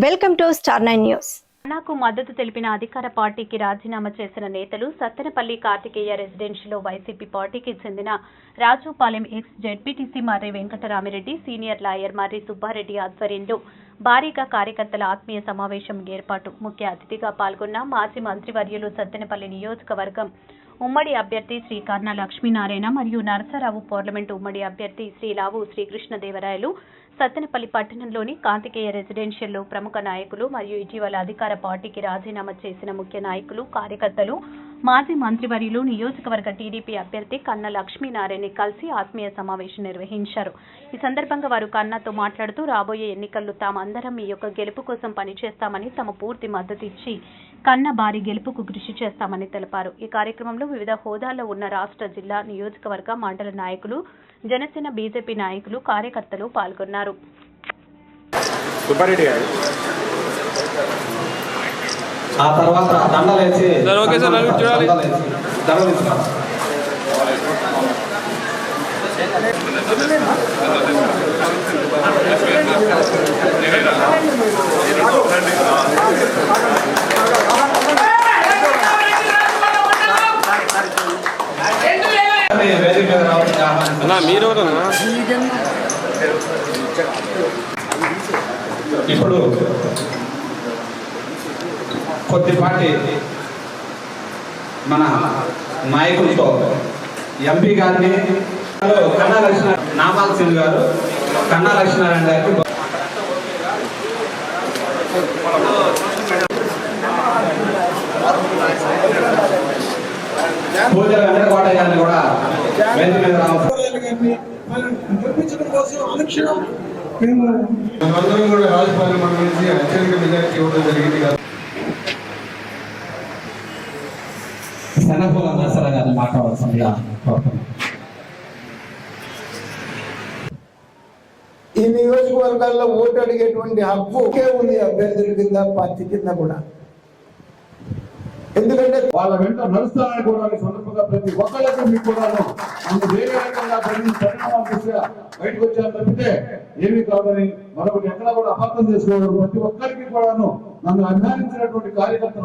Welcome to star 9 news. నాకు మద్దతు తెలిపిన అధికార పార్టీకి రాజీనామా చేసిన నేతలు సత్తెనపల్లి కార్తికేయ రెసిడెన్షియల్లో వైసీపీ పార్టీకి చెందిన రాజుపాలెం ఎక్స్ జెడ్పీటీసీ మర్రి వెంకటరామిరెడ్డి, సీనియర్ లాయర్ మర్రి సుబ్బారెడ్డి ఆధ్వర్యంలో భారీగా కార్యకర్తల ఆత్మీయ సమావేశం ఏర్పాటు. ముఖ్య అతిథిగా పాల్గొన్న మాజీ మంత్రివర్యులు సత్తెనపల్లి నియోజకవర్గం ఉమ్మడి అభ్యర్థి శ్రీ కర్ణ లక్ష్మీనారాయణ మరియు నరసరావు, పార్లమెంటు ఉమ్మడి అభ్యర్థి శ్రీ లావు శ్రీకృష్ణదేవరాయలు, సత్తెనపల్లి పట్టణంలోని కార్తికేయ రెసిడెన్షియల్లో ప్రముఖ నాయకులు మరియు ఇటీవల అధికార పార్టీకి రాజీనామా చేసిన ముఖ్య నాయకులు, కార్యకర్తలు, మాజీ మంత్రివర్యులు, నియోజకవర్గ టీడీపీ అభ్యర్థి కన్న లక్ష్మీనారాయణ కలిసి ఆత్మీయ సమావేశం నిర్వహించారు. ఈ సందర్భంగా వారు కన్నతో మాట్లాడుతూ రాబోయే ఎన్నికల్లో తామందరం మీ యొక్క గెలుపు కోసం పనిచేస్తామని, తమ పూర్తి మద్దతు ఇచ్చి కన్న భారీ గెలుపుకు కృషి చేస్తామని తెలిపారు. ఈ కార్యక్రమంలో వివిధ హోదాల్లో ఉన్న రాష్ట్ర, జిల్లా, నియోజకవర్గ, మండల నాయకులు, జనసేన, బీజేపీ నాయకులు, కార్యకర్తలు పాల్గొన్నారు. ఆ తర్వాత దండలేసి ఇప్పుడు కొద్దిపాటి మన నాయకులతో ఎంపీ గారిని కన్నా లక్ష్మీనారాయణ, నామాల సింగ్ గారు, కన్నా లక్ష్మీనారాయణ గారికి పూజ వెంకటకోట గారిని కూడా వేదిక మీద రాజపాలెం మండలం నుంచి అత్యధిక మెజారిటీ ఇవ్వడం జరిగింది. శనపూల నరసరావు గారిని మాట్లాడాల్సిందిగా కోరుతున్నాను. ఈ నియోజకవర్గాల్లో ఓటు అడిగేటువంటి హక్కు ఉంది అభ్యర్థుల కింద, పార్టీ కింద కూడా. ఎందుకంటే వాళ్ళ వెంట నడుస్తానని కూడా సందర్భంగా ప్రతి ఒక్కరికి మీకు కూడాను వేరే రకంగా పరిణామాలు దృష్ట్యా బయటకు వచ్చారు తప్పితే ఏమీ కాదని మరొకటి ఎక్కడా కూడా అపార్థం చేసుకోవడం. ప్రతి ఒక్కరికి కూడాను నన్ను అభిమానించినటువంటి కార్యకర్తలు